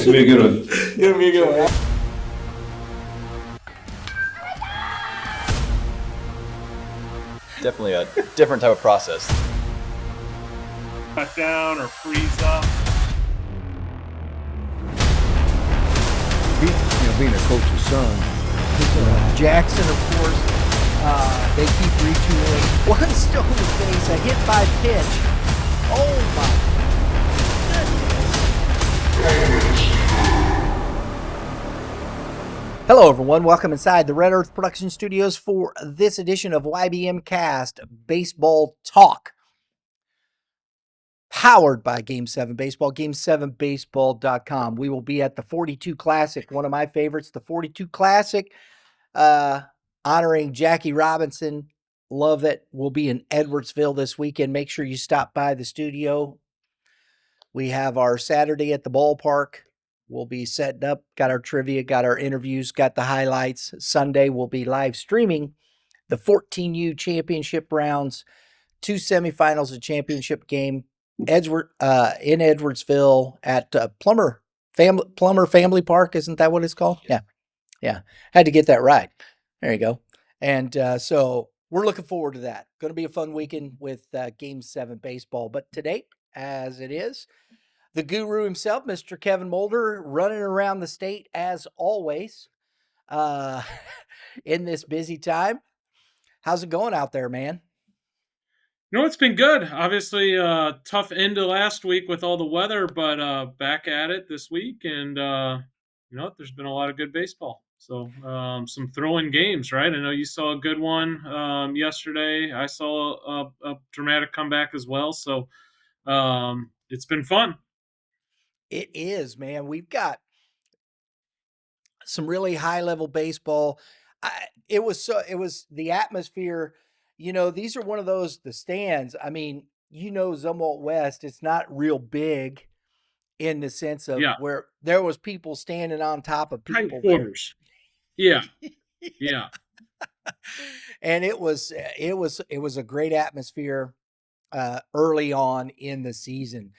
It's gonna be a good one. It's gonna be a good one. Definitely a different type of process. Cut down or freeze up. Being a coach's son. Jackson, of course, they keep retooling. One stolen base, a hit by pitch. Oh my goodness. Hello everyone, welcome inside the Red Earth Production Studios for this edition of YBMcast Baseball Talk. Powered by Game 7 Baseball, game7baseball.com. We will be at the 42 Classic, one of my favorites, the 42 Classic, honoring Jackie Robinson. Love that. We'll be in Edwardsville this weekend. Make sure you stop by the studio. We have our Saturday at the ballpark. We'll be setting up, got our trivia, got our interviews, got the highlights. Sunday, we'll be live streaming the 14U championship rounds, 2 semifinals, a championship game. In Edwardsville at Plummer Family Park, isn't that what it's called? Yeah. Had to get that right. There you go. And so we're looking forward to that. Going to be a fun weekend with Game 7 baseball. But today, as it is, the guru himself, Mr. Kevin Mulder, running around the state as always in this busy time. How's it going out there, man? It's been good. Obviously, tough end to last week with all the weather, but back at it this week, and there's been a lot of good baseball. So some throw-in games, right? I know you saw a good one yesterday. I saw a dramatic comeback as well. So it's been fun. It is, man. We've got some really high-level baseball. It was the atmosphere. These are one of those, the stands. I mean, Zumwalt West, it's not real big in the sense of where there was people standing on top of people. Quarters. Yeah. Yeah. And it was a great atmosphere early on in the season.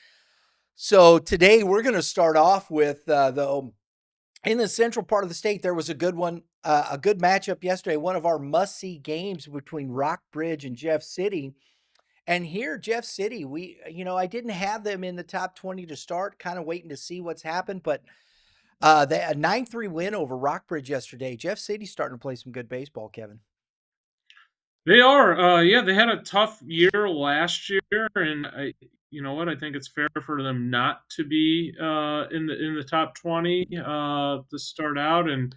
So today we're going to start off with in the central part of the state, there was a good one, a good matchup yesterday, one of our must-see games between Rockbridge and Jeff City. And here, Jeff City, I didn't have them in the top 20 to start, kind of waiting to see what's happened, but they had a 9-3 win over Rockbridge yesterday. Jeff City's starting to play some good baseball, Kevin. They are. They had a tough year last year, and you know what? I think it's fair for them not to be in the top 20 to start out. And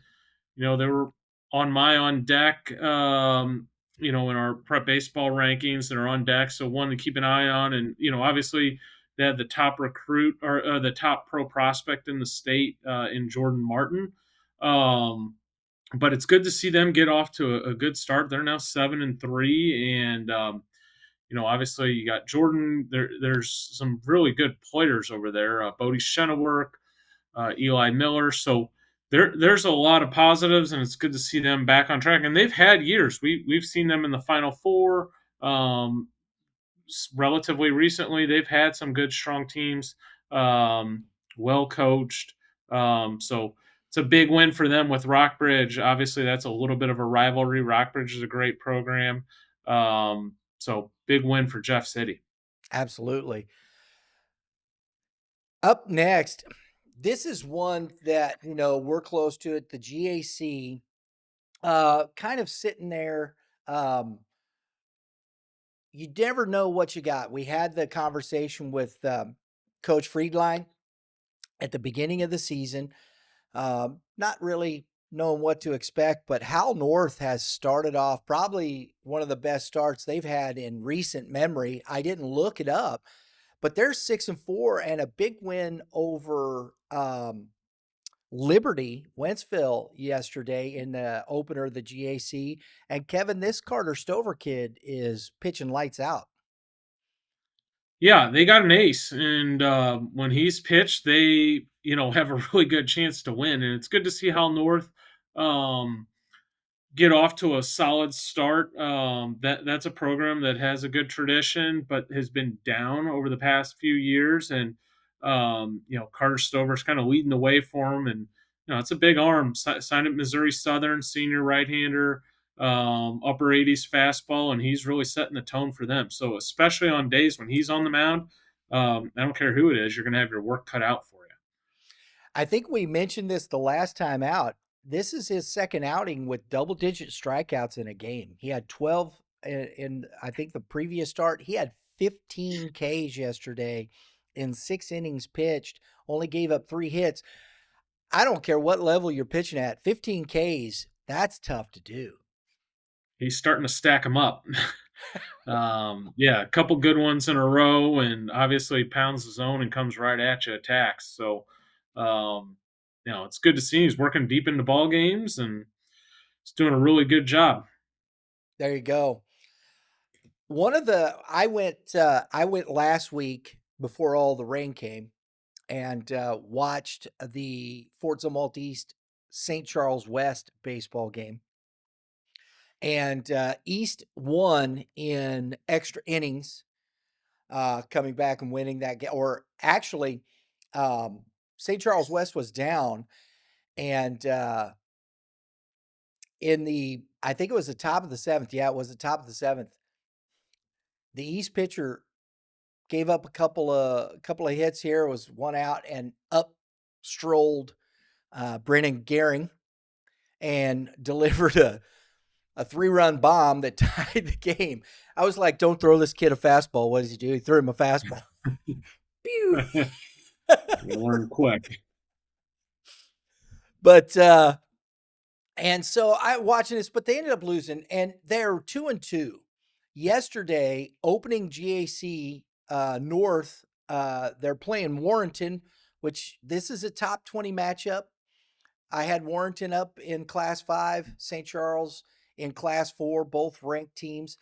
they were on deck. In our prep baseball rankings that are on deck, so one to keep an eye on. And obviously they had the top recruit or the top pro prospect in the state in Jordan Martin. But it's good to see them get off to a good start. They're now 7-3, and obviously you got Jordan. There's some really good players over there. Bodie Shenawork, Eli Miller. So there's a lot of positives, and it's good to see them back on track. And they've had years. We've seen them in the Final Four relatively recently. They've had some good, strong teams, well coached. So it's a big win for them with Rockbridge. Obviously, that's a little bit of a rivalry. Rockbridge is a great program. So big win for Jeff City. Absolutely. Up next, this is one that, we're close to it. The GAC, kind of sitting there. You never know what you got. We had the conversation with Coach Friedline at the beginning of the season. Not really knowing what to expect, but Hal North has started off probably one of the best starts they've had in recent memory. I didn't look it up, but they're 6-4 and a big win over Liberty, Wentzville yesterday in the opener of the GAC. And Kevin, this Carter Stover kid is pitching lights out. Yeah, they got an ace, and when he's pitched, they have a really good chance to win. And it's good to see Hal North get off to a solid start. That's a program that has a good tradition, but has been down over the past few years. And Carter Stover's kind of leading the way for him, and it's a big arm. Signed at Missouri Southern, senior right-hander, upper 80s fastball, and he's really setting the tone for them. So especially on days when he's on the mound, I don't care who it is, you're going to have your work cut out for you. I think we mentioned this the last time out. This is his second outing with double-digit strikeouts in a game. He had 12 in I think the previous start. He had 15 Ks yesterday in 6 innings pitched, only gave up 3 hits. I don't care what level you're pitching at, 15 Ks, that's tough to do. He's starting to stack them up. A couple good ones in a row, and obviously pounds the zone and comes right at you, attacks. So, it's good to see he's working deep into ball games, and he's doing a really good job. There you go. I went last week before all the rain came and watched the Forza Maltese St. Charles West baseball game. And East won in extra innings, coming back and winning that game. Or actually, St. Charles West was down, and I think it was the top of the 7th. Yeah, it was the top of the 7th. The East pitcher gave up a couple of hits here. It was 1 out, and up strolled Brennan Gehring and delivered a 3-run bomb that tied the game. I was like, don't throw this kid a fastball. What does he do? He threw him a fastball. Pew. You learn quick. But and so I watching this, but they ended up losing, and they're 2-2. Yesterday, opening GAC North, they're playing Warrenton, which this is a top 20 matchup. I had Warrenton up in Class 5, St. Charles in Class 4, both ranked teams.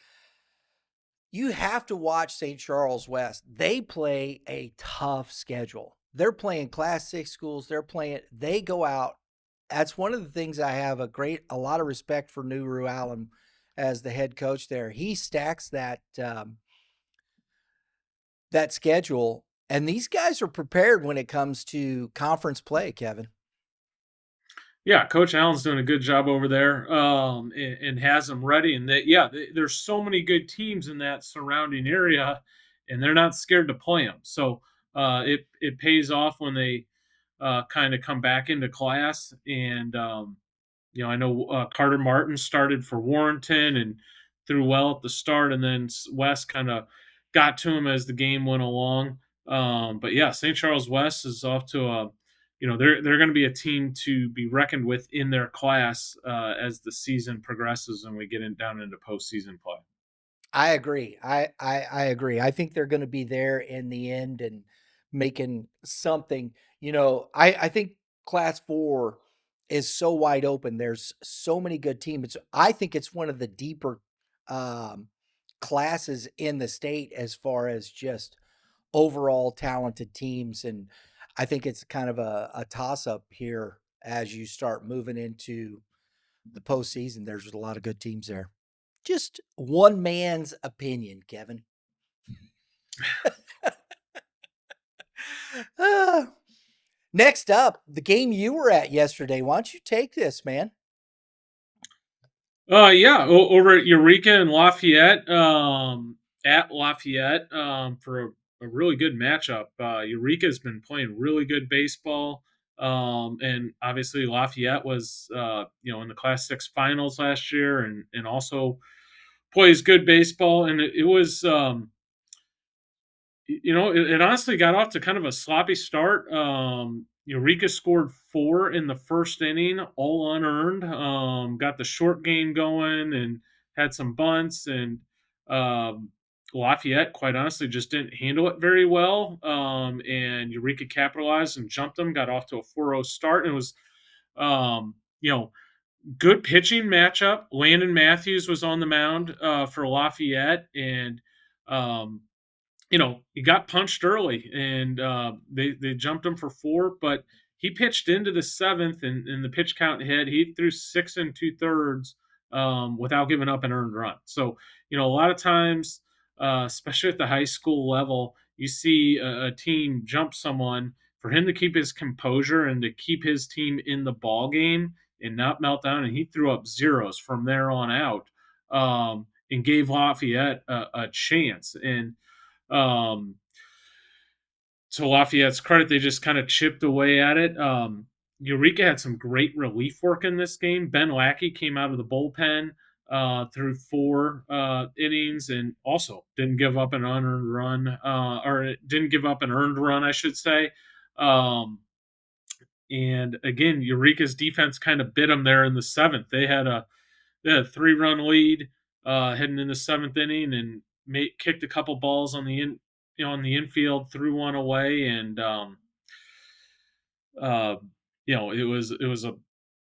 You have to watch St. Charles West. They play a tough schedule. They're playing Class 6 schools. They go out. That's one of the things I have a lot of respect for Nuru Allen as the head coach there. He stacks that schedule, and these guys are prepared when it comes to conference play, Kevin. Yeah, Coach Allen's doing a good job over there, and has them ready. And there's so many good teams in that surrounding area, and they're not scared to play them. So it pays off when they kind of come back into class. And I know Carter Martin started for Warrenton and threw well at the start, and then West kind of got to him as the game went along. But yeah, St. Charles West is off to they're going to be a team to be reckoned with in their class as the season progresses and we get down into postseason play. I agree. I agree. I think they're going to be there in the end and making something. I think Class 4 is so wide open. There's so many good teams. I think it's one of the deeper classes in the state as far as just overall talented teams, and I think it's kind of a toss-up here as you start moving into the postseason. There's a lot of good teams there. Just one man's opinion, Kevin. Next up, the game you were at yesterday. Why don't you take this, man? Over at Eureka and Lafayette, at Lafayette, for a really good matchup. Eureka's been playing really good baseball, and obviously Lafayette was, in the Class 6 finals last year, and also plays good baseball. And it was, it honestly got off to kind of a sloppy start. Eureka scored 4 in the first inning, all unearned. Got the short game going and had some bunts, and Lafayette, quite honestly, just didn't handle it very well. And Eureka capitalized and jumped them, got off to a 4-0 start, and it was, good pitching matchup. Landon Matthews was on the mound for Lafayette, and he got punched early, and they jumped him for 4, but he pitched into the 7th, and the pitch count hit. He threw 6 2/3 without giving up an earned run. So, a lot of times, especially at the high school level, you see a team jump someone, for him to keep his composure and to keep his team in the ball game and not melt down. And he threw up zeros from there on out, and gave Lafayette a chance. And um, to Lafayette's credit, they just kind of chipped away at it. Eureka had some great relief work in this game. Ben Lackey came out of the bullpen through 4 innings, and also didn't give up an unearned run, or didn't give up an earned run, I should say. And again, Eureka's defense kind of bit them there in the 7th. They had a 3-run lead heading in the 7th inning, and kicked a couple balls on the infield, threw one away, and it was a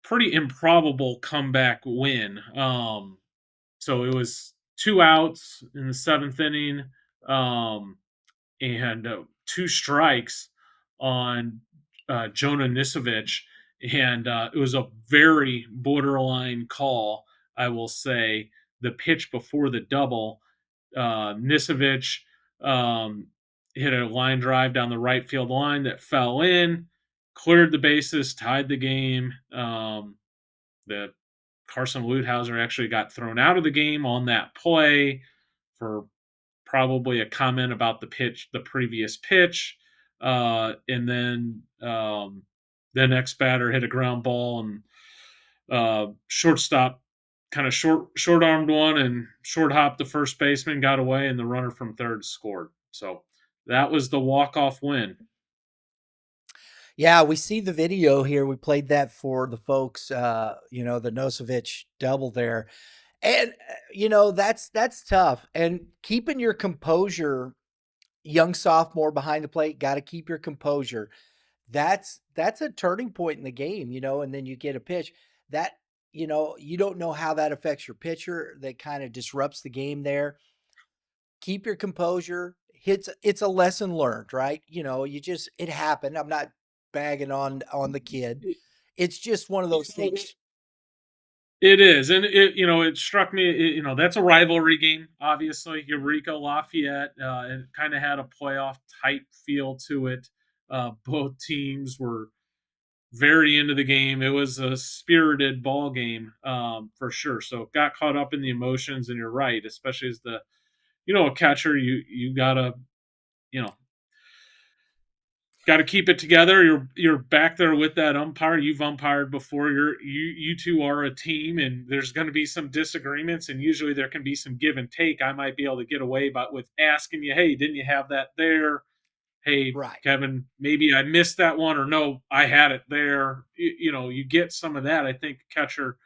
pretty improbable comeback win. So it was 2 outs in the 7th inning, and 2 strikes on Jonah Nisovich, and it was a very borderline call, I will say. The pitch before the double, Nisovich hit a line drive down the right field line that fell in, cleared the bases, tied the game. The Carson Ludhauser actually got thrown out of the game on that play for probably a comment about the previous pitch. And then the next batter hit a ground ball, and shortstop kind of short armed one and short hopped the first baseman, got away, and the runner from third scored. So that was the walk-off win. Yeah, we see the video here. We played that for the folks, the Nosovich double there. And, that's tough. And keeping your composure, young sophomore behind the plate, got to keep your composure. That's a turning point in the game, and then you get a pitch that, you don't know how that affects your pitcher. That kind of disrupts the game there. Keep your composure. It's a lesson learned, right? It happened. I'm not bagging on the kid. It's just one of those things. It is, and it struck me. That's a rivalry game. Obviously, Eureka Lafayette. It kind of had a playoff type feel to it. Both teams were very into the game. It was a spirited ball game, for sure. So got caught up in the emotions, and you're right, especially as a catcher. You gotta got to keep it together. You're back there with that umpire. You've umpired before. You two are a team, and there's going to be some disagreements, and usually there can be some give and take. I might be able to get away with asking you, hey, didn't you have that there? Hey, right, Kevin, maybe I missed that one, or no, I had it there. You get some of that. I think catcher,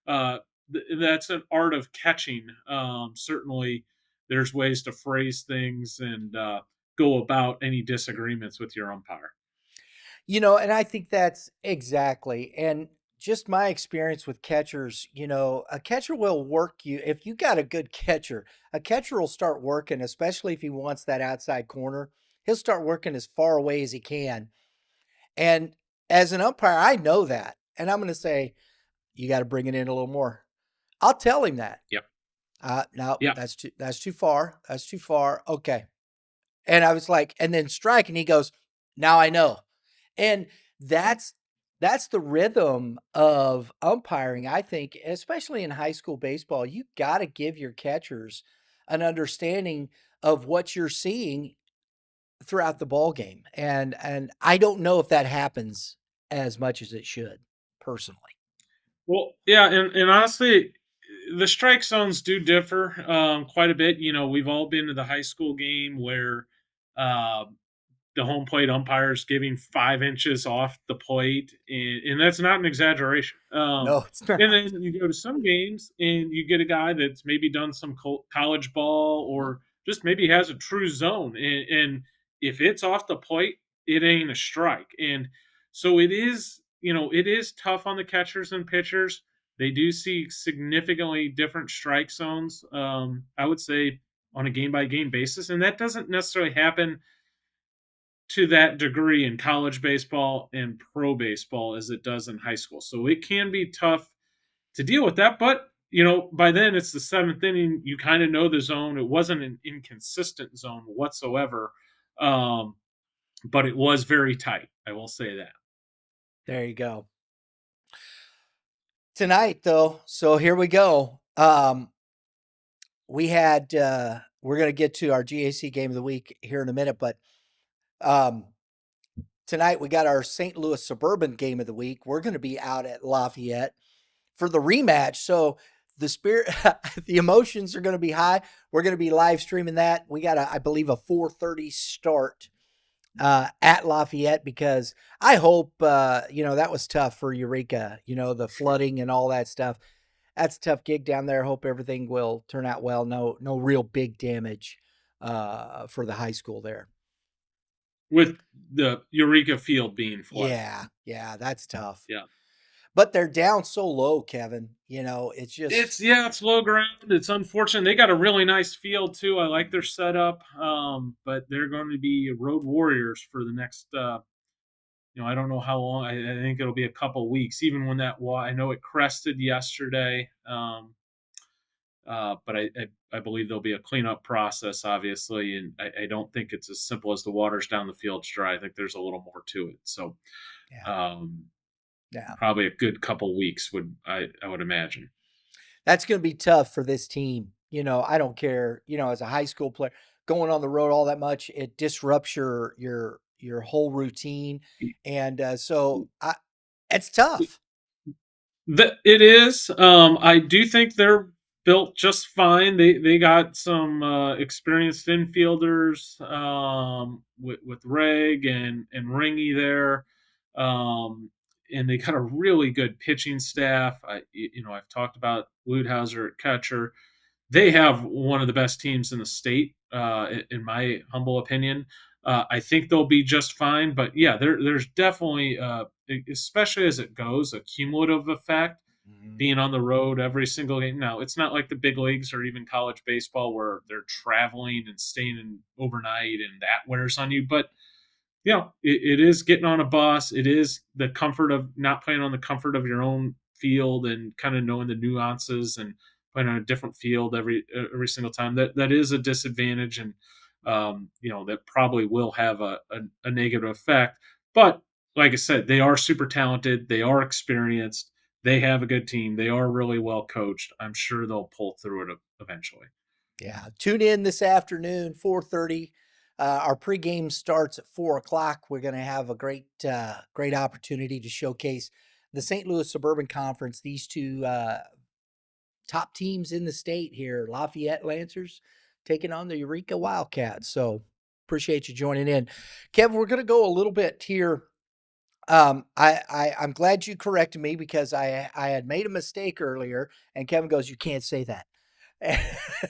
that's an art of catching. Certainly, there's ways to phrase things and go about any disagreements with your umpire. And I think that's exactly. And just my experience with catchers, a catcher will work you. If you got a good catcher, a catcher will start working, especially if he wants that outside corner. He'll start working as far away as he can. And as an umpire, I know that. And I'm going to say, you got to bring it in a little more. I'll tell him that. Yep. No, yep. That's too far. That's too far. Okay. And I was like, and then strike. And he goes, now I know. And that's the rhythm of umpiring, I think, especially in high school baseball. You got to give your catchers an understanding of what you're seeing throughout the ball game. And I don't know if that happens as much as it should, personally. Well, yeah, and honestly, the strike zones do differ quite a bit. We've all been to the high school game where the home plate umpire is giving 5 inches off the plate, and that's not an exaggeration. No, it's not. And then you go to some games, and you get a guy that's maybe done some college ball, or just maybe has a true zone, and if it's off the plate, it ain't a strike. And so it is tough on the catchers and pitchers. They do see significantly different strike zones, I would say, on a game-by-game basis, and that doesn't necessarily happen to that degree in college baseball and pro baseball as it does in high school. So it can be tough to deal with that, but by then it's the 7th inning. You kind of know the zone. It wasn't an inconsistent zone whatsoever. But it was very tight. I will say that. There you go. Tonight, though, so here we go. We had we're going to get to our GAC game of the week here in a minute, but tonight we got our St. Louis Suburban game of the week. We're going to be out at Lafayette for the rematch. So the spirit, the emotions are going to be high. We're going to be live streaming that. We got I believe, a 4:30 start at Lafayette, because I hope, that was tough for Eureka, the flooding and all that stuff. That's a tough gig down there. Hope everything will turn out well. No real big damage for the high school there. With the Eureka field being flooded. Yeah, that's tough. Yeah. But they're down so low, Kevin. It's just it's low ground. It's unfortunate. They got a really nice field too. I like their setup. But they're going to be road warriors for the next I don't know how long. I think it'll be a couple weeks. Even when I know it crested yesterday. But I believe there'll be a cleanup process, obviously, and I don't think it's as simple as the water's down the field's dry. I think there's a little more to it. So, probably a good couple weeks I would imagine. That's going to be tough for this team. I don't care. As a high school player, going on the road all that much, it disrupts your whole routine, and so it's tough. It is. I do think they're built just fine. They got some experienced infielders with Reg and Ringy there, and they got a really good pitching staff. I've talked about Ludhauser at catcher. They have one of the best teams in the state, in my humble opinion. I think they'll be just fine, but yeah, there's definitely, especially as it goes, a cumulative effect. Being on the road every single game. Now, it's not like the big leagues or even college baseball where they're traveling and staying in overnight and that wears on you. But, it is getting on a bus. It is the comfort of not playing on the comfort of your own field and kind of knowing the nuances and playing on a different field every single time. That is a disadvantage, and, that probably will have a negative effect. But like I said, they are super talented. They are experienced. They have a good team. They are really well coached. I'm sure they'll pull through it eventually. Yeah. Tune in this afternoon, 4:30. Our pregame starts at 4:00. We're going to have a great opportunity to showcase the St. Louis Suburban Conference. These two top teams in the state here, Lafayette Lancers taking on the Eureka Wildcats. So appreciate you joining in. Kevin, we're going to go a little bit here. I'm glad you corrected me, because I had made a mistake earlier, and Kevin goes, "You can't say that."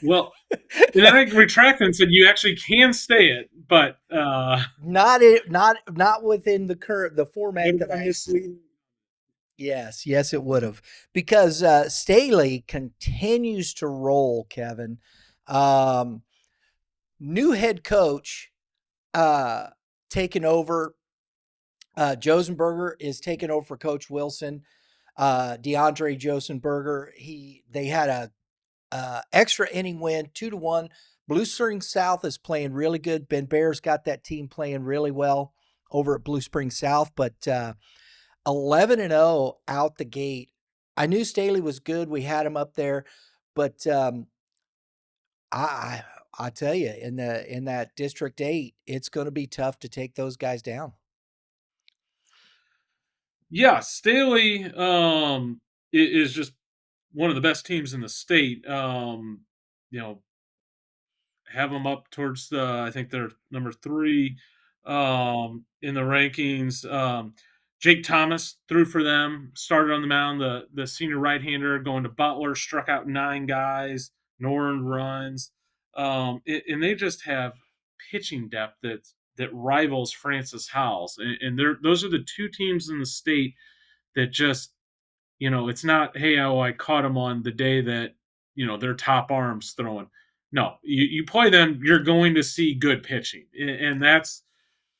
Well, and then I retracted and said you actually can say it, but not within the format that I see. Yes, it would have, because Staley continues to roll, Kevin. New head coach taking over. Josenberger is taking over for Coach Wilson. DeAndre Josenberger. They had a extra inning win, 2-1. Blue Spring South is playing really good. Ben Bear's got that team playing really well over at Blue Spring South, but 11-0 out the gate. I knew Staley was good. We had him up there, but I tell you, in that District 8, it's going to be tough to take those guys down. Yeah, Staley is just one of the best teams in the state. Have them up towards I think they're number 3 in the rankings. Jake Thomas threw for them, started on the mound, the senior right-hander, going to Butler, struck out 9 guys, no earned runs. And they just have pitching depth that rivals Francis Howell's. And those are the 2 teams in the state that just, it's not, hey, I caught them on the day that, their top arm's throwing. No, you play them, you're going to see good pitching. And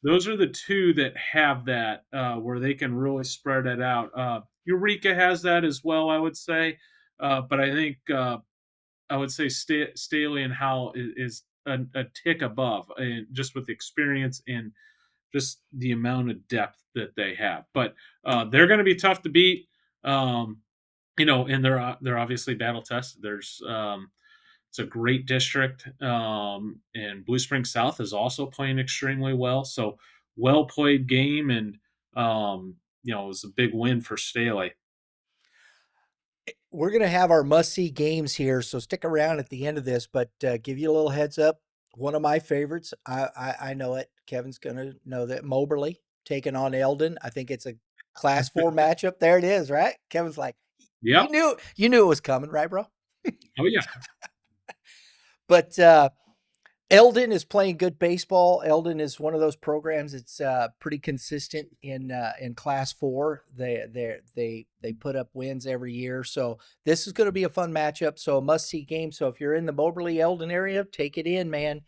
those are the 2 that have that, where they can really spread it out. Eureka has that as well, I would say. But I think I would say Staley and Howell is a tick above, and just with experience and just the amount of depth that they have. But they're going to be tough to beat. And they're obviously battle tested. It's a great district, and Blue Springs South is also playing extremely well. So well played game, and it was a big win for Staley. We're going to have our must-see games here, so stick around at the end of this, but give you a little heads up. One of my favorites, I know it. Kevin's going to know that. Moberly taking on Eldon. I think it's a Class 4 matchup. There it is, right? Kevin's like, Yep. you knew it was coming, right, bro? Oh yeah. But Eldon is playing good baseball. Eldon is one of those programs that's pretty consistent in Class 4. They put up wins every year, so this is going to be a fun matchup. So a must-see game. So if you're in the Moberly Eldon area, take it in, man.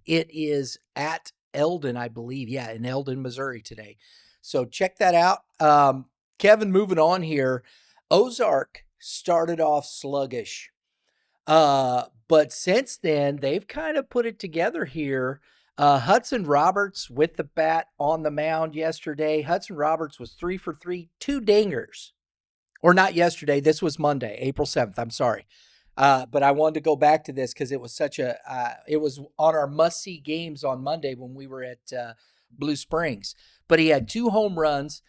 It is at Eldon, I believe. Yeah, in Eldon, Missouri today. So check that out. Kevin, moving on here. Ozark started off sluggish. But since then, they've kind of put it together here. Hudson Roberts with the bat on the mound yesterday. Hudson Roberts was 3 for 3, 2 dingers. Or not yesterday. This was Monday, April 7th. I'm sorry. But I wanted to go back to this because it was it was on our must-see games on Monday when we were at Blue Springs. But he had 2 home runs.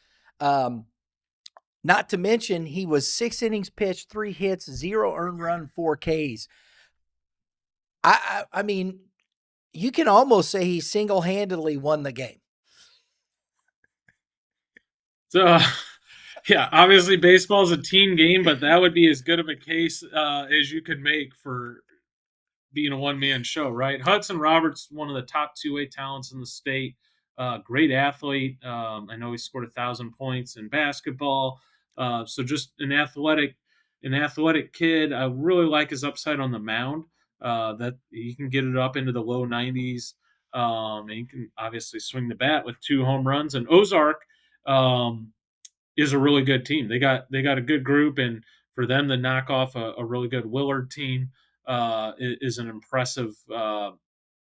Not to mention, he was 6 innings pitched, 3 hits, 0 earned run, 4 Ks. I mean, you can almost say he single-handedly won the game. So, yeah, obviously baseball is a team game, but that would be as good of a case as you could make for being a one-man show, right? Hudson Roberts, one of the top 2A talents in the state, great athlete. I know he scored 1,000 points in basketball. So just an athletic kid. I really like his upside on the mound. That he can get it up into the low 90s. And he can obviously swing the bat with 2 home runs. And Ozark is a really good team. They got a good group, and for them to knock off a really good Willard team is an impressive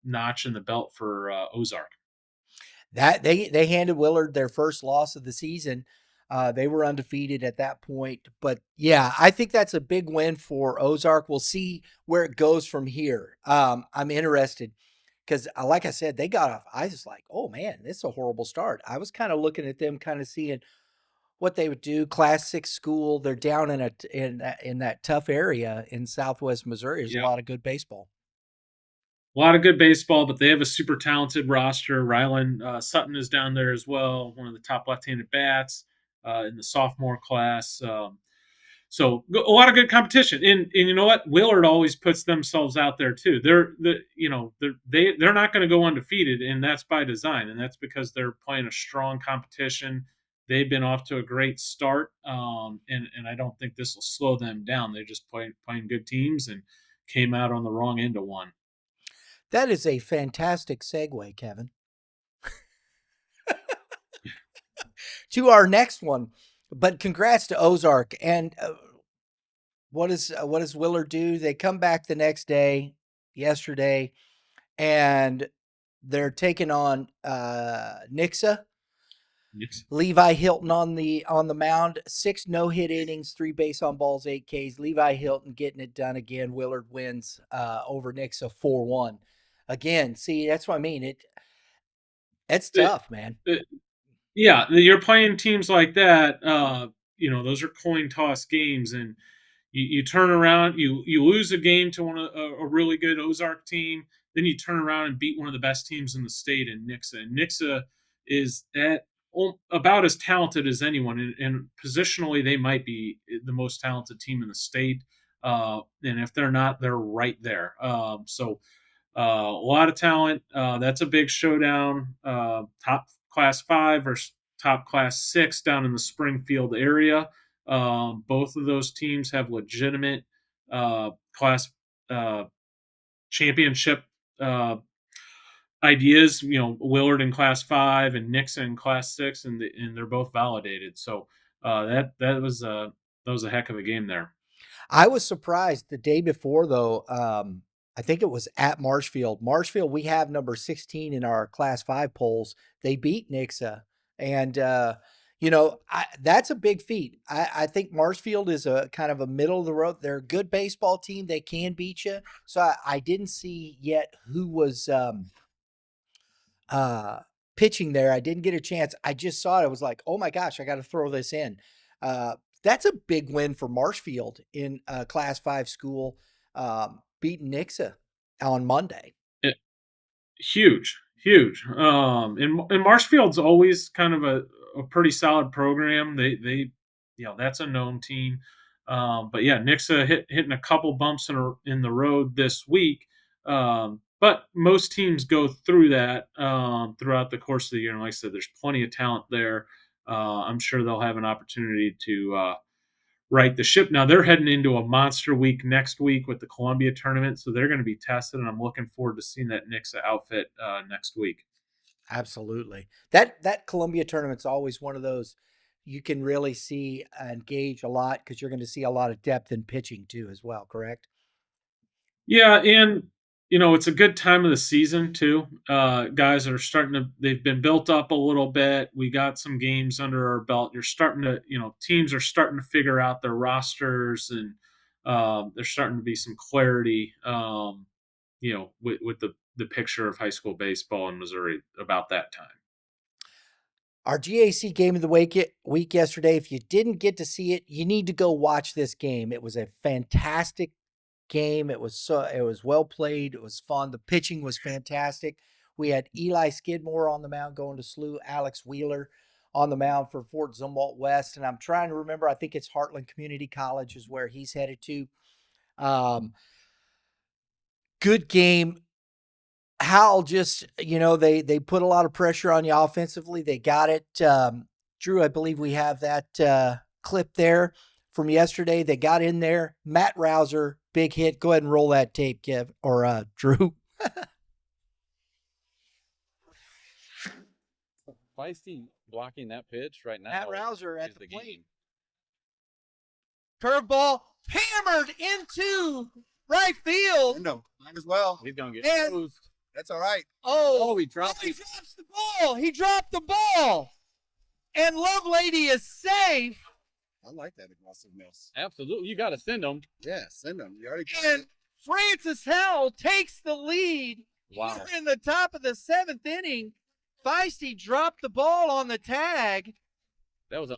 notch in the belt for Ozark. That they handed Willard their first loss of the season. They were undefeated at that point. But yeah, I think that's a big win for Ozark. We'll see where it goes from here. I'm interested because, like I said, they got off. I was like, oh man, this is a horrible start. I was kind of looking at them, kind of seeing what they would do. Class 6 school. They're down in that tough area in Southwest Missouri. There's a lot of good baseball. A lot of good baseball, but they have a super talented roster. Rylan Sutton is down there as well, one of the top left-handed bats in the sophomore class. So a lot of good competition, and you know what? Willard always puts themselves out there too. They're not going to go undefeated, and that's by design, and that's because they're playing a strong competition. They've been off to a great start, and I don't think this will slow them down. They're just playing good teams and came out on the wrong end of one. That is a fantastic segue, Kevin. To our next one. But congrats to Ozark. And what does Willard do? They come back the next day, yesterday, and they're taking on Nixa. Yes. Levi Hilton on the mound, 6 no-hit innings, 3 base on balls, 8 Ks. Levi Hilton getting it done again. Willard wins over Nixa 4-1. Again, see, that's what I mean. It's tough, man. Yeah, you're playing teams like that. Those are coin toss games, and you turn around, you lose a game to a really good Ozark team, then you turn around and beat one of the best teams in the state in Nixa. And Nixa is about as talented as anyone, and positionally they might be the most talented team in the state. And if they're not, they're right there. A lot of talent. That's a big showdown. Top Class 5 versus top Class 6 down in the Springfield area. Both of those teams have legitimate class championship ideas. Willard in Class 5 and Nixa in Class 6, and they're both validated. So that was a heck of a game there. I was surprised the day before, though. I think it was at Marshfield. Marshfield, we have number 16 in our Class 5 polls. They beat Nixa. And, that's a big feat. I think Marshfield is a kind of a middle of the road. They're a good baseball team. They can beat you. So I didn't see yet who was pitching there. I didn't get a chance. I just saw it. I was like, oh my gosh, I got to throw this in. That's a big win for Marshfield in Class 5 school, beating Nixa on Monday. Huge. And Marshfield's always kind of a pretty solid program. They that's a known team. But yeah, Nixa hitting a couple bumps in the road this week. But most teams go through that throughout the course of the year. And like I said, there's plenty of talent there. I'm sure they'll have an opportunity to right the ship. Now they're heading into a monster week next week with the Columbia tournament, so they're going to be tested, and I'm looking forward to seeing that Nixa outfit next week. Absolutely. That Columbia tournament's always one of those you can really see and gauge a lot because you're going to see a lot of depth in pitching too as well, correct? Yeah, and it's a good time of the season too. Guys are they've been built up a little bit. We got some games under our belt. You're starting to, teams are starting to figure out their rosters, and there's starting to be some clarity, with the picture of high school baseball in Missouri about that time. Our GAC game of the week yesterday, if you didn't get to see it, you need to go watch this game. It was a fantastic game. It was well played. It was fun. The pitching was fantastic. We had Eli Skidmore on the mound going to slew Alex Wheeler on the mound for Fort Zumwalt West. And I'm trying to remember, I think it's Heartland Community College is where he's headed to. Good game. Howell just, they put a lot of pressure on you offensively. They got it. Drew, I believe we have that clip there from yesterday. They got in there. Matt Rouser, big hit. Go ahead and roll that tape, Kev, or Drew. Feisty blocking that pitch right now. Matt Rouser at the plate. Curveball hammered into right field. No, might as well. He's going to get closed. That's all right. He drops the ball. He dropped the ball. And Lovelady is safe. I like that aggressiveness. Absolutely. You got to send them. Yeah, send them. You already got And it. Francis Howell takes the lead. Wow. Here in the top of the 7th inning. Feisty dropped the ball on the tag. That was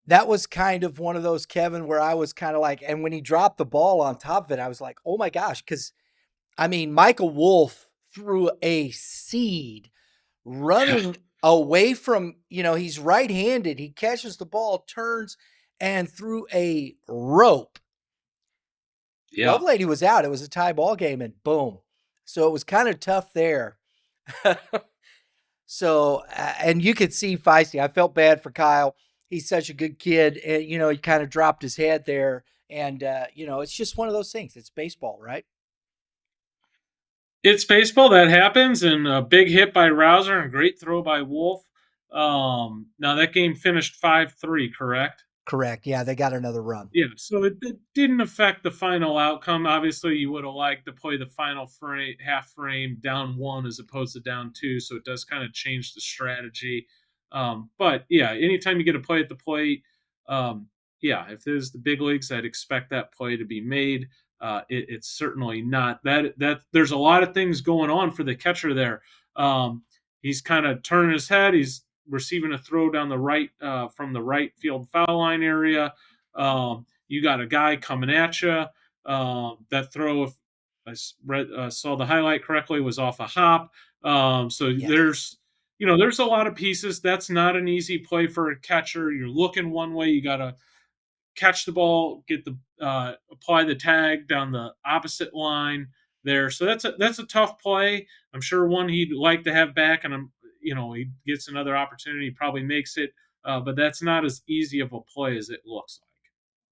That was kind of one of those, Kevin, where I was kind of like, and when he dropped the ball on top of it, I was like, oh my gosh, because, Michael Wolf threw a seed running away from, he's right-handed. He catches the ball, turns, and threw a rope. Yeah. Lovelady was out. It was a tie ball game, and boom. So it was kind of tough there. So, and you could see Feisty. I felt bad for Kyle. He's such a good kid. And, he kind of dropped his head there. And, it's just one of those things. It's baseball, right? It's baseball. That happens. And a big hit by Rouser and great throw by Wolf. Now, that game finished 5-3, correct? Correct. Yeah, they got another run. Yeah, so it didn't affect the final outcome. Obviously, you would have liked to play the final half frame down 1 as opposed to down 2, so it does kind of change the strategy. But yeah, anytime you get a play at the plate, if there's the big leagues, I'd expect that play to be made. It's certainly not that. There's a lot of things going on for the catcher there. He's kind of turning his head. He's receiving a throw down the right from the right field foul line area. You got a guy coming at you. That throw, if I saw the highlight correctly, was off a hop. There's there's a lot of pieces. That's not an easy play for a catcher. You're looking one way. You got to catch the ball, get the apply the tag down the opposite line there. So that's a tough play. I'm sure one he'd like to have back, and he gets another opportunity, probably makes it. But that's not as easy of a play as it looks like.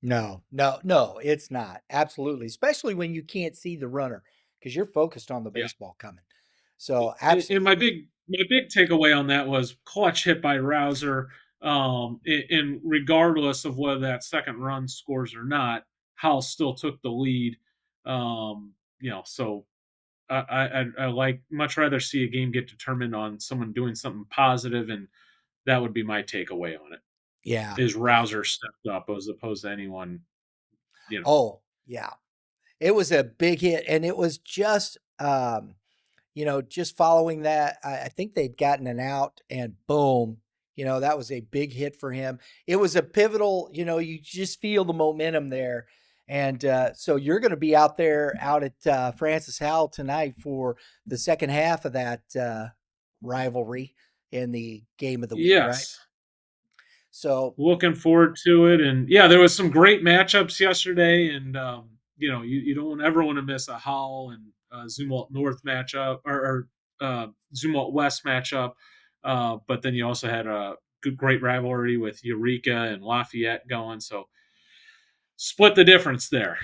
No, it's not. Absolutely. Especially when you can't see the runner because you're focused on the baseball coming. So absolutely. And my big takeaway on that was clutch hit by Rouser. And regardless of whether that second run scores or not, Howell still took the lead. So I like much rather see a game get determined on someone doing something positive, and that would be my takeaway on it. Yeah. Is Rouser stepped up as opposed to anyone, Oh, yeah. It was a big hit, and it was just just following that, I think they'd gotten an out, and boom, that was a big hit for him. It was a pivotal, you just feel the momentum there. And so you're going to be out at Francis Howell tonight for the second half of that rivalry in the game of the week, right? Yes. So Looking forward to it. And yeah, there was some great matchups yesterday, and you don't ever want to miss a Howell and Zumwalt North matchup or Zumwalt West matchup. But then you also had a great rivalry with Eureka and Lafayette going. So split the difference there.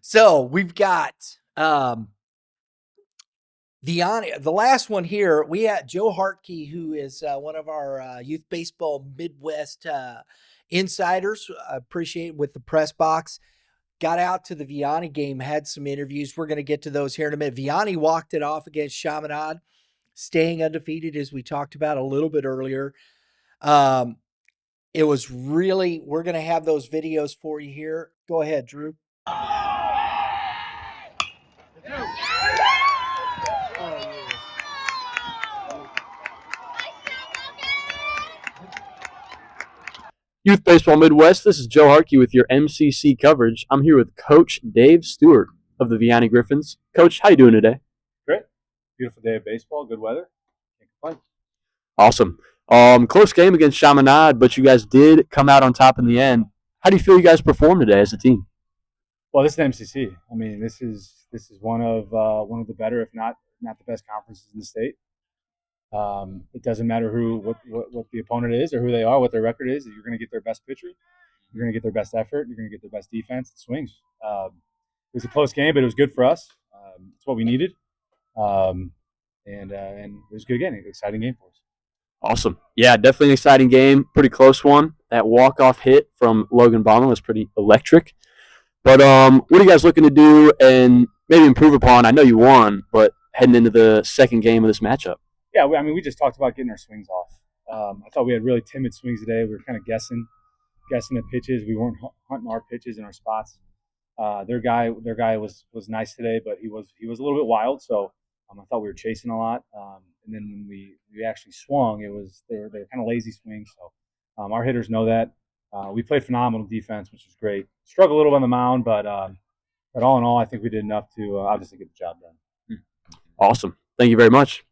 So we've got the last one here. We had Joe Hartke, who is one of our youth baseball Midwest insiders. Appreciate with the press box. Got out to the Vianney game, had some interviews. We're going to get to those here in a minute. Vianney walked it off against Chaminade, staying undefeated, as we talked about a little bit earlier. It was really, we're going to have those videos for you here. Go ahead, Drew. Youth Baseball Midwest, this is Joe Harkey with your MCC coverage. I'm here with Coach Dave Stewart of the Vianney Griffins. Coach, how you doing today? Great. Beautiful day of baseball, good weather. Can't complain. Awesome. Close game against Chaminade, but you guys did come out on top in the end. How do you feel you guys performed today as a team? Well, this is MCC. I mean, this is one of the better, if not the best conferences in the state. It doesn't matter what the opponent is or who they are, what their record is. You're going to get their best pitcher. You're going to get their best effort. You're going to get their best defense and swings. It was a close game, but it was good for us. It's what we needed, and it was good again. An exciting game for us. Awesome. Yeah, definitely an exciting game. Pretty close one. That walk-off hit from Logan Bauman was pretty electric. But what are you guys looking to do and maybe improve upon? I know you won, but heading into the second game of this matchup. Yeah, we just talked about getting our swings off. I thought we had really timid swings today. We were kind of guessing at pitches. We weren't hunting our pitches in our spots. Their guy was nice today, but he was a little bit wild. So I thought we were chasing a lot. And then when we actually swung, they were kind of lazy swings. So our hitters know that. We played phenomenal defense, which was great. Struggled a little on the mound, but all in all, I think we did enough to obviously get the job done. Awesome. Thank you very much.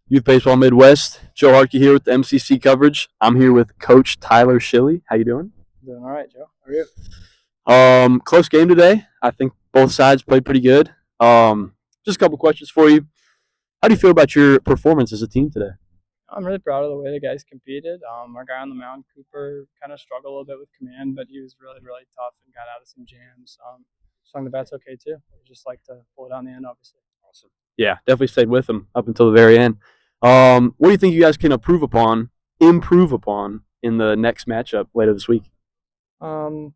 Youth Baseball Midwest, Joe Harkey here with the MCC coverage. I'm here with Coach Tyler Schilly. How you doing? Doing all right, Joe. How are you? Close game today. I think both sides played pretty good. Just a couple questions for you. How do you feel about your performance as a team today? I'm really proud of the way the guys competed. Our guy on the mound, Cooper, kind of struggled a little bit with command, but he was really, really tough and got out of some jams. Swung the bats okay too. We just like to pull it out in the end, obviously. Awesome. Yeah, definitely stayed with them up until the very end. What do you think you guys can improve upon in the next matchup later this week? We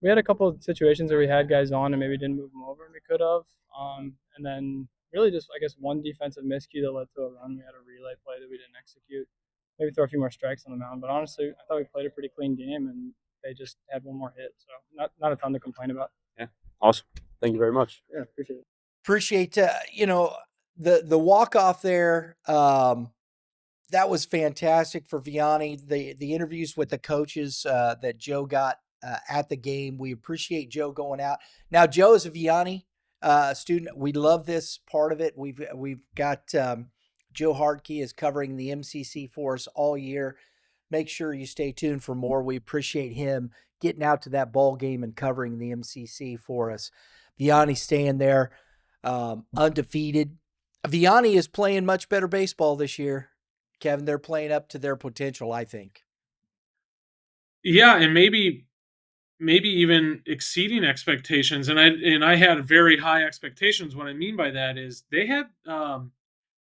had a couple of situations where we had guys on and maybe didn't move them over, and we could have. And then really just, I guess, one defensive miscue that led to a run. We had a relay play that we didn't execute. Maybe throw a few more strikes on the mound. But honestly, I thought we played a pretty clean game, and they just had one more hit. So not a ton to complain about. Yeah, awesome. Thank you very much. Yeah, appreciate it. Appreciate the walk off there. That was fantastic for Vianney. The interviews with the coaches that Joe got at the game. We appreciate Joe going out. Now Joe is a Vianney student. We love this part of it. We've got Joe Hartke is covering the MCC for us all year. Make sure you stay tuned for more. We appreciate him getting out to that ball game and covering the MCC for us. Vianney staying there. Undefeated. Vianney is playing much better baseball this year. Kevin, they're playing up to their potential, I think. Yeah, and maybe even exceeding expectations. And I had very high expectations. What I mean by that is they had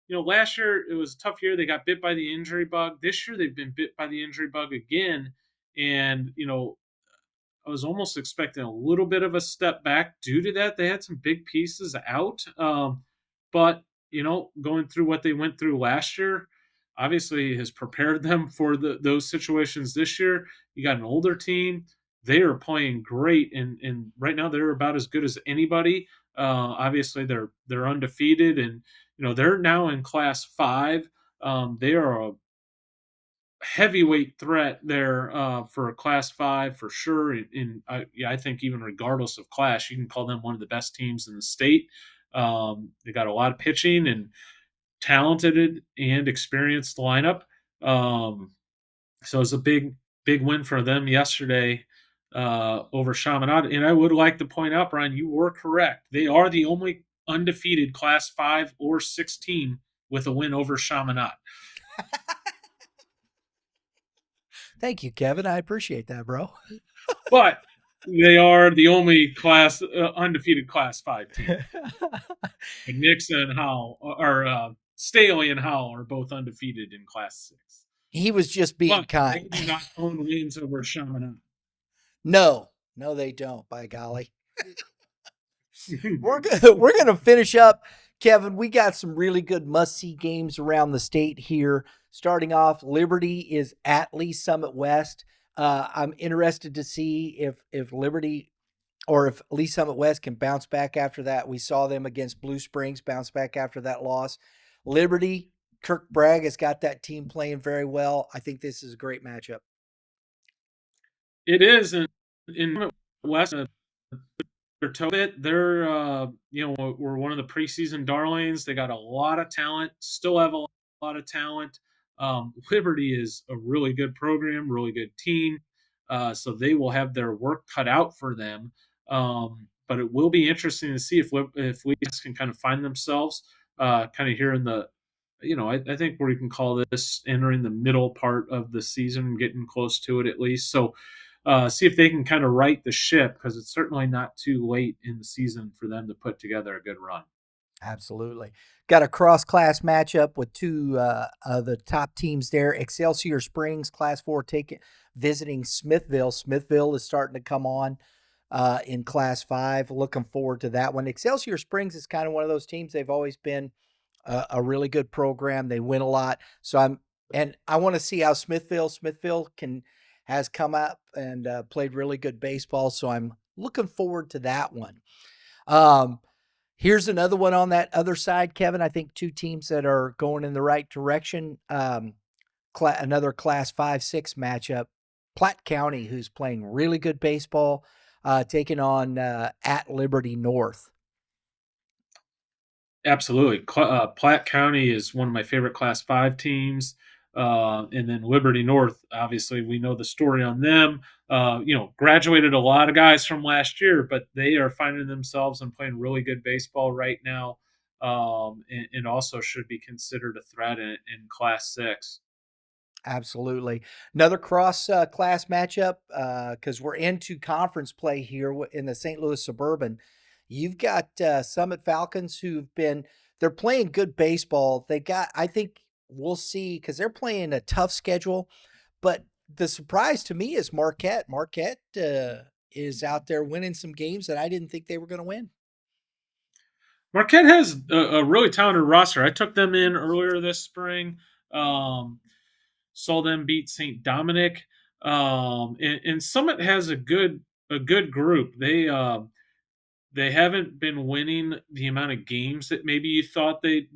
last year it was a tough year. They got bit by the injury bug. This year they've been bit by the injury bug again. And, I was almost expecting a little bit of a step back due to that. They had some big pieces out. But, going through what they went through last year, obviously has prepared them for those situations this year. You got an older team. They are playing great. And right now they're about as good as anybody. Obviously they're undefeated, and, they're now in Class 5. They are a heavyweight threat there for a Class 5 for sure. I think even regardless of class, you can call them one of the best teams in the state. They got a lot of pitching and talented and experienced lineup. So it's a big win for them yesterday over Chaminade. And I would like to point out, Brian, you were correct. They are the only undefeated Class 5 or 6 team with a win over Chaminade. Thank you, Kevin. I appreciate that, bro. But they are the only undefeated Class 5 team. And Nixa and Howell, or Staley and Howell, are both undefeated in Class 6. He was just being But kind. they do not own wins over Chaminade. No, they don't, by golly. We're gonna finish up, Kevin. We got some really good must-see games around the state here. Starting off, Liberty is at Lee Summit West. I'm interested to see if Liberty or if Lee Summit West can bounce back after that. We saw them against Blue Springs bounce back after that loss. Liberty, Kirk Bragg has got that team playing very well. I think this is a great matchup. It is in West. They're were one of the preseason darlings. They got a lot of talent. Still have a lot of talent. Liberty is a really good program, really good team. So they will have their work cut out for them. But it will be interesting to see if Leeds can kind of find themselves kind of here in the, I think we can call this entering the middle part of the season, getting close to it at least. So see if they can kind of right the ship, because it's certainly not too late in the season for them to put together a good run. Absolutely. Got a cross-class matchup with two of the top teams there. Excelsior Springs, Class 4, visiting Smithville. Smithville is starting to come on in Class 5. Looking forward to that one. Excelsior Springs is kind of one of those teams. They've always been a really good program. They win a lot. So I want to see how Smithville has come up and played really good baseball. So I'm looking forward to that one. Here's another one on that other side, Kevin. I think two teams that are going in the right direction. Another Class 5-6 matchup. Platte County, who's playing really good baseball, taking on at Liberty North. Absolutely. Platte County is one of my favorite Class 5 teams. And then Liberty North, obviously, we know the story on them. Graduated a lot of guys from last year, but they are finding themselves and playing really good baseball right now, and also should be considered a threat in Class 6. Absolutely. Another cross-class matchup, because we're into conference play here in the St. Louis Suburban. You've got Summit Falcons they're playing good baseball. I think we'll see, because they're playing a tough schedule. But the surprise to me is Marquette. Marquette is out there winning some games that I didn't think they were going to win. Marquette has a really talented roster. I took them in earlier this spring. Saw them beat St. Dominic. And Summit has a good group. They haven't been winning the amount of games that maybe you thought they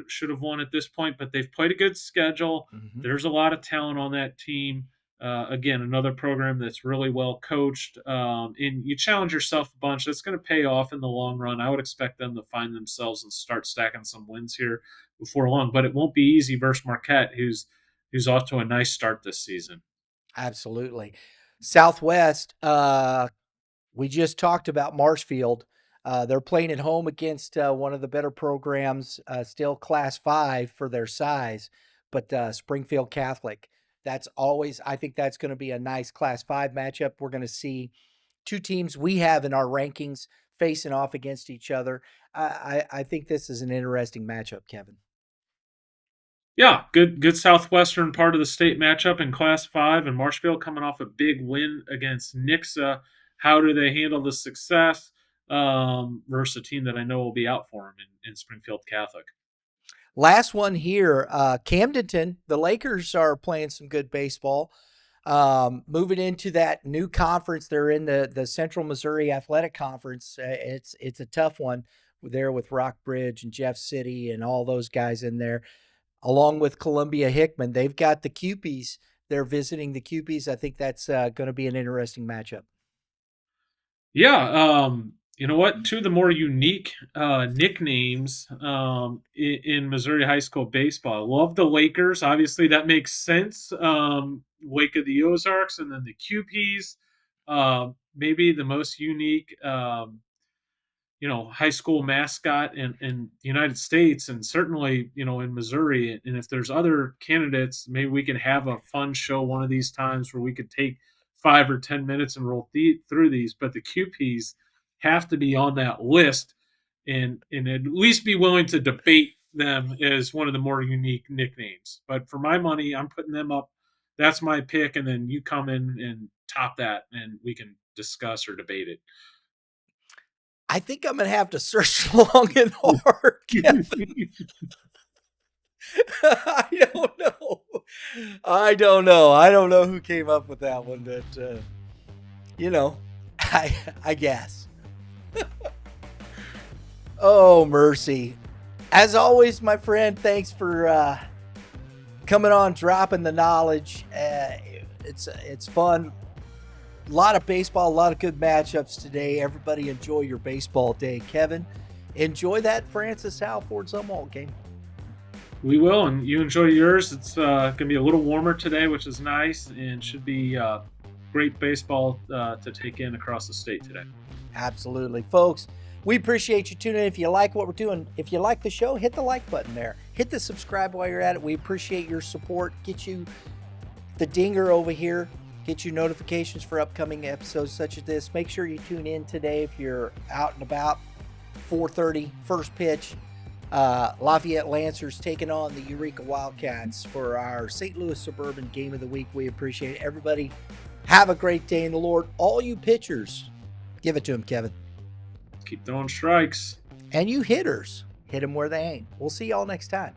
should have won at this point, but they've played a good schedule. Mm-hmm. There's a lot of talent on that team. Again, another program that's really well coached. And you challenge yourself a bunch. That's going to pay off in the long run. I would expect them to find themselves and start stacking some wins here before long. But it won't be easy versus Marquette, who's off to a nice start this season. Absolutely. Southwest, we just talked about Marshfield. They're playing at home against one of the better programs, still Class 5 for their size, but Springfield Catholic. I think that's going to be a nice Class 5 matchup. We're going to see two teams we have in our rankings facing off against each other. I think this is an interesting matchup, Kevin. Yeah, good southwestern part of the state matchup in Class 5, and Marshfield coming off a big win against Nixa. How do they handle the success versus a team that I know will be out for them in Springfield Catholic? Last one here, Camdenton. The Lakers are playing some good baseball. Moving into that new conference, they're in the Central Missouri Athletic Conference. It's a tough one there with Rockbridge and Jeff City and all those guys in there, along with Columbia Hickman. They've got the Cupies. They're visiting the Cupies. I think that's going to be an interesting matchup. Yeah, you know what? Two of the more unique nicknames in Missouri high school baseball. I love the Lakers. Obviously, that makes sense. Wake of the Ozarks, and then the Cupies. Maybe the most unique, high school mascot in the United States, and certainly, in Missouri. And if there's other candidates, maybe we can have a fun show one of these times where we could take 5 or 10 minutes and roll through these. But the QPs have to be on that list, and at least be willing to debate them as one of the more unique nicknames. But for my money, I'm putting them up. That's my pick, and then you come in and top that, and we can discuss or debate it. I think I'm going to have to search long and hard, Kevin. I don't know. I don't know who came up with that one, but, I guess. Oh, mercy. As always, my friend, thanks for coming on, dropping the knowledge. It's fun. A lot of baseball, a lot of good matchups today. Everybody enjoy your baseball day. Kevin, enjoy that Francis Halford Zumwalt game. We will, and you enjoy yours. It's going to be a little warmer today, which is nice, and should be great baseball to take in across the state today. Absolutely. Folks, we appreciate you tuning in. If you like what we're doing, if you like the show, hit the like button there. Hit the subscribe while you're at it. We appreciate your support. Get you the dinger over here. Get you notifications for upcoming episodes such as this. Make sure you tune in today if you're out and about. 4:30, first pitch. Lafayette Lancers taking on the Eureka Wildcats for our St. Louis Suburban Game of the Week. We appreciate it. Everybody, have a great day in the Lord. All you pitchers, give it to them, Kevin. Keep throwing strikes. And you hitters, hit them where they ain't. We'll see y'all next time.